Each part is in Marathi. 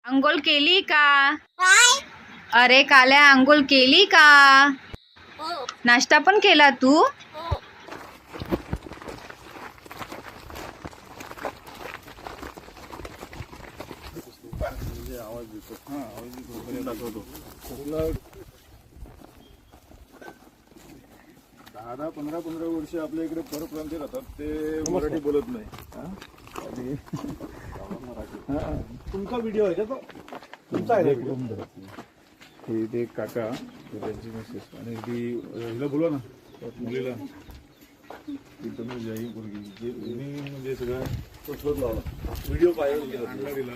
अंघोळ केली का? अरे काल्या, अंघोळ केली का? नाश्ता पण केला तू? दहा 15 वर्ष आपल्या इकडे परप्रांतीय राहतात, ते मराठी बोलत नाही. तुमचा व्हिडिओ आहे का तो? तुमचा आहे ते काका, त्यांची मिसेस आणि ती हिला बोला ना, मुलीला ती तुम्ही जाई मुलगी म्हणजे सगळं शोध लावला. व्हिडिओ पाहिजे आणला दिला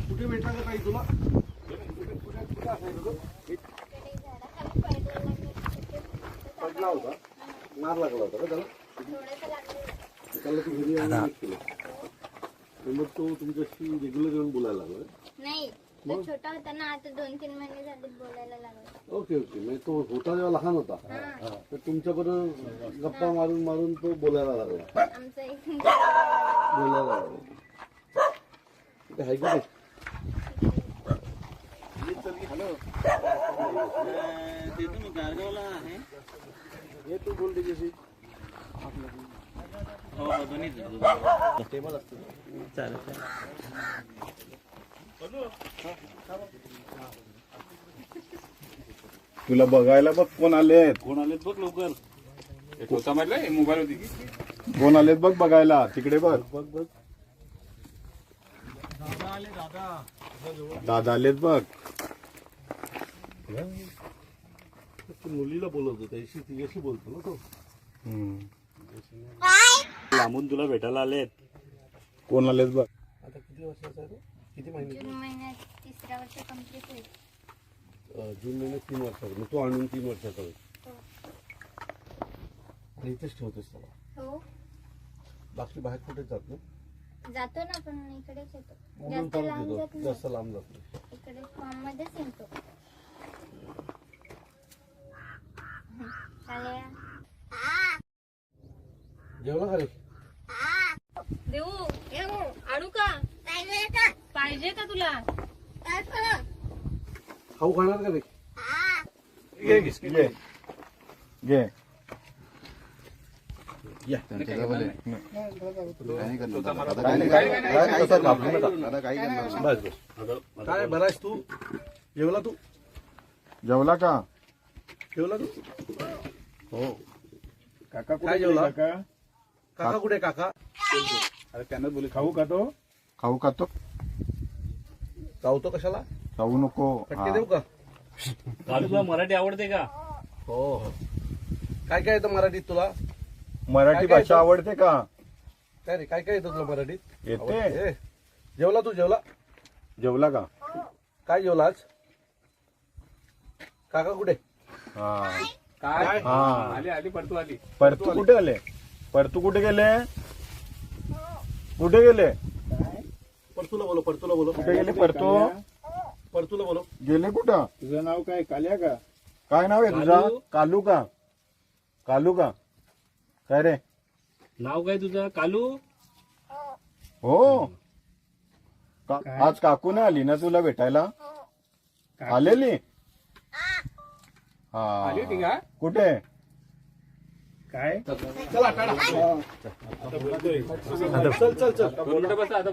कुठे भेटला का काही तुला? कुठे असायचं तो? पडला होता, मार लागला होता का त्याला? त्याला तू घरी आणून केलं. मग तो तुमच्याशी रेग्युलर येऊन बोलायला लागला नाही, तो छोटा होता ना, आता 2-3 महिने झाले बोलायला लागला. Okay okay. म्हणजे तो होता जेव्हा लहान होता तर तुमच्याबरोबर गप्पा मारून मारून तो बोलायला लागला. आमचं एक बोलायला लागला. ते आहे का ते? हे तू बोल त्याच्याशी. तुला बघायला बघ कोण आलेत. कोण आलेत बघ लवकर. मोबाईल होती. कोण आलेत बघ बघायला. तिकडे बघ. बघ बघ. दादा आलेत बघ. तू मुलीला बोलवतो, त्याशी तिच्याशी बोलतो ना तो. लांबून तुला भेटायला आलेत. कोण आलेत बघ. आता किती वर्षाचा आहे तो? किती महिने? जून महिन्यात 3रं वर्ष कंप्लीट होईल. जून महिन्यात 3 वर्षाचा. मग तो आणून 3 वर्षाचा होईल. आणि इथेच ठेवतेस त्याला? हो, बाकी बाहेर कुठे जात नाही? जातो ना, पण इकडेच येतो. म्हणून जास्त परत लांब येतो. जात नाही. जास्त लांब जात नाही. इकडे फॉर्म मध्येच येतो. चालेल. जेवला का रे? देऊ आणू का? पाहिजे का तुला? खाऊ खाणार का रे? घे घे घे. या. बस बस. काय बरायस तू? जेवला तू? जेवला का? जेवला तू? हो. काका काय कुठे जेवला? गेले काका? काका कुठे काका? अरे त्यांना बोले खाऊ का तो? खाऊ का तो? चावतो कशाला? खाऊ नको. फटके देऊ का? तुला मराठी आवडते का? हो हो. काय काय येतं मराठीत तुला? मराठी काय भाषा तो? आवडते का? काय रे, काय काय येतं तुला मराठीत? येते. ए, जेवला तू? जेवला? जेवला का? काय जेवला आज? काका कुठे? हा काय? हा. आली पडतू आली. परतू कुठे आले? परतू कुठे गेले? कुठे गेले? परतूला बोलो, परतूला बोलो. कुठे गेले परतू? परतूला बोलो. गेले कुठं? तुझं नाव काय? काल्या का? काय नाव आहे तुझं? कालू का? कालू का? काय रे? नाव काय तुझं? कालू? हो. आज काकू नाही आली ना तुला भेटायला? आलेली? हा. आली होती का? कुठे? काय? चला काढा. चल चल चल. 2 मिनिटं बसा आता.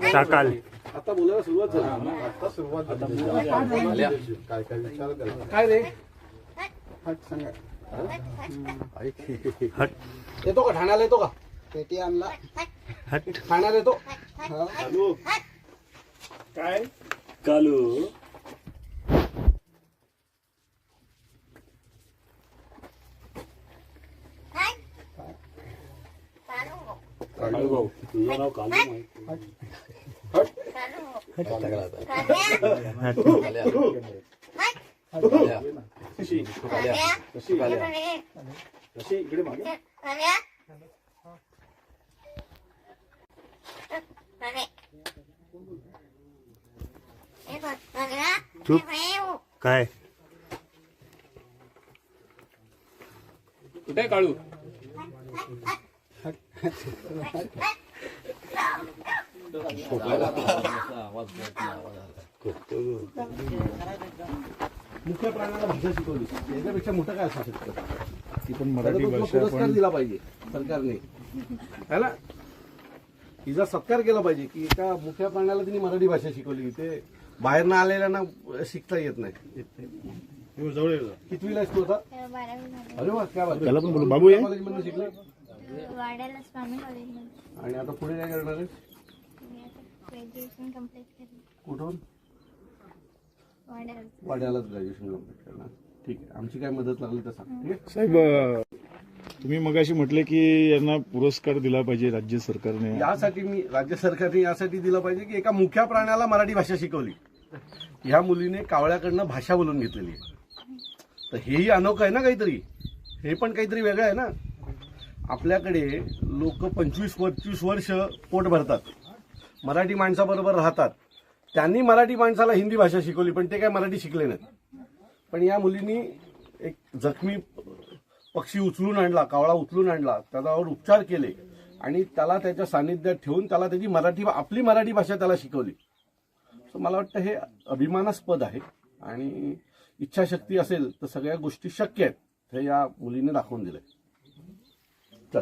आता बोलायला सुरुवात झाली. आता सुरुवात झाली. काय काय विचार केला? काय रे? येतो का? ठाण्याला येतो का? पेटी आणला. ठाण्याला येतो. कालू. काय? कालू. कालू भाऊ. तुझं नाव कालू माहिती. कशी इकडे मागे? काय? कुठे काळू? मुख्य प्राण्याला भाषा शिकवली याच्यापेक्षा मोठं काय असू शकतं. ती पण त्याला मराठी तो भाषा पुरस्कार पण दिला पाहिजे सरकारने, है ना. तिचा सत्कार केला पाहिजे की एका मुख्य प्राण्याला तिने मराठी भाषा शिकवली. ते बाहेर ना आलेल्यांना शिकता येत नाही. हो, जवळ ये जरा. कितवीला आहेस तू आता? 12वी झाली. अरे वा, क्या बात आहे. त्याला पण बोलू बाबू ये. कॉलेजमध्ये शिकले वाड्याला स्वामी कॉलेजमध्ये आणि आता पुढे काय करणार आहेस? मी आता ग्रॅज्युएशन कम्प्लीट केलं कुठून? वाड्याला. वाड्यालाच ग्रॅज्युएशन कम्प्लीट करणार. ठीक आहे, आमची काय मदत लागली तर सांग. ठीक आहे. साहेब तुम्ही मगाशी म्हटले की यांना पुरस्कार दिला पाहिजे राज्य सरकारने. यासाठी मी राज्य सरकारने यासाठी दिलं पाहिजे की एका मुख्या प्राण्याला मराठी भाषा शिकवली. ह्या मुलीने कावळ्याकडनं भाषा बोलून घेतलेली आहे. तर हेही अनोखं आहे ना काहीतरी. हे पण काहीतरी वेगळं आहे ना. आपल्याकडे लोक 25-25 वर्ष पोट भरतात, मराठी माणसाबरोबर राहतात. त्यांनी मराठी माणसाला हिंदी भाषा शिकवली पण ते काय मराठी शिकले नाहीत. पण या मुलींनी एक जखमी पक्षी उचलून आणला, कावळा उचलून आणला, त्याच्यावर उपचार केले आणि त्याला त्याच्या सानिध्यात ठेवून त्याला त्याची आपली मराठी भाषा त्याला शिकवली. सो मला वाटतं हे अभिमानास्पद आहे आणि इच्छाशक्ती असेल तर सगळ्या गोष्टी शक्य आहेत. हे या मुलीने दाखवून दिलंय. चल.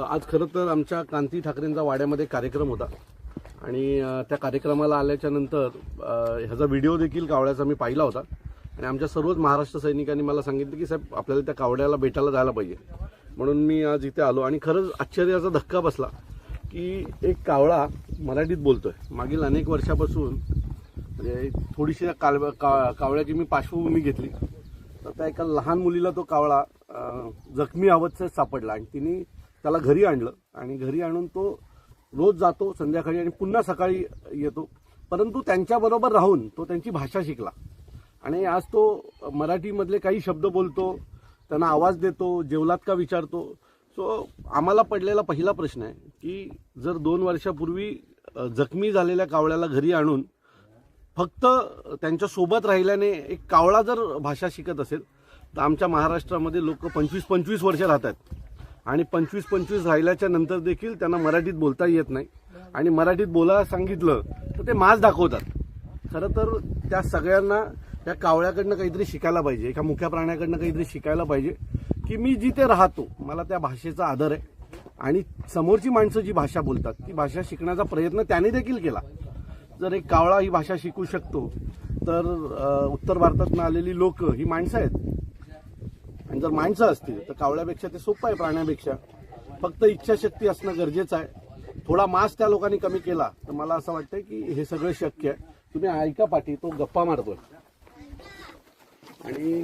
आज खरं तर आमच्या कांती ठाकरेंचा वाड्यामध्ये कार्यक्रम होता आणि त्या कार्यक्रमाला आल्याच्या नंतर ह्याचा व्हिडिओ देखील कावळ्याचा मी पाहिला होता आणि आमच्या सर्वच महाराष्ट्र सैनिकांनी मला सांगितलं की साहेब आपल्याला त्या कावड्याला भेटायला जायला पाहिजे. म्हणून मी आज इथे आलो आणि खरंच आश्चर्याचा धक्का बसला की एक कावळा मराठीत बोलतोय. मागील अनेक वर्षापासून म्हणजे थोडीशी कावळ्याची मी पार्श्वभूमी घेतली तर त्या एका लहान मुलीला तो कावळा जखमी अवस्थेत सापडला आणि तिने त्याला घरी आणलं आणि घरी आणून तो रोज जातो संध्याकाळी आणि पुन्हा सकाळी येतो. परंतु त्यांच्याबरोबर राहून तो त्यांची भाषा शिकला आणि आज तो मराठीमधले काही शब्द बोलतो, त्यांना आवाज देतो, जेवलात का विचारतो. सो आम्हाला पडलेला पहिला प्रश्न आहे की जर 2 वर्षापूर्वी जखमी झालेल्या कावळ्याला घरी आणून फक्त त्यांच्या सोबत राहिल्याने एक कावळा जर भाषा शिकत असेल तर आमच्या महाराष्ट्रामध्ये लोक 25-25 वर्ष राहतात आणि 25-25 राहिल्याच्या नंतर देखील त्यांना मराठीत बोलता येत नाही आणि मराठीत बोलायला सांगितलं तर ते माज दाखवतात. खरं तर त्या सगळ्यांना त्या कावळ्याकडनं काहीतरी शिकायला पाहिजे, एका मुख्या प्राण्याकडनं काहीतरी शिकायला पाहिजे की मी जिथे राहतो मला त्या भाषेचा आदर आहे आणि समोरची माणसं जी भाषा बोलतात ती भाषा शिकण्याचा प्रयत्न त्याने देखील केला. जर एक कावळा ही भाषा शिकू शकतो तर उत्तर भारतातून आलेली लोक ही माणसं आहेत आणि जर माणसं असतील तर कावळ्यापेक्षा ते सोपं आहे प्राण्यापेक्षा. फक्त इच्छाशक्ती असणं गरजेचं आहे. थोडा मास त्या लोकांनी कमी केला तर मला असं वाटतं की हे सगळं शक्य आहे. तुम्ही ऐका पाठी, तो गप्पा मारतोय आणि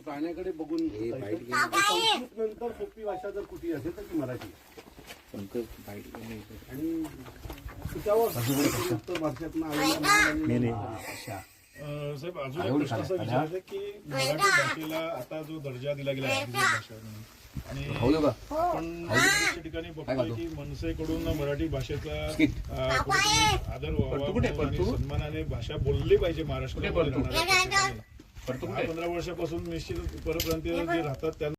प्राण्याकडे बघून नंतर सोपी भाषा जर कुठे असेल तर ती मराठी आणि उत्तर भारतातून साहेब अजून एक प्रश्न असा विचारायचा की मराठी भाषेला आता जो दर्जा दिला गेला आहे भाषा आणि आपण बऱ्याचशा ठिकाणी बघतोय की मनसेकडून मराठी भाषेचा कुठेतरी आदर व्हावा आणि सन्मानाने भाषा बोलली पाहिजे महाराष्ट्रामध्ये राहणाऱ्या 15 वर्षापासून निश्चित परप्रांतीय जे राहतात त्यांना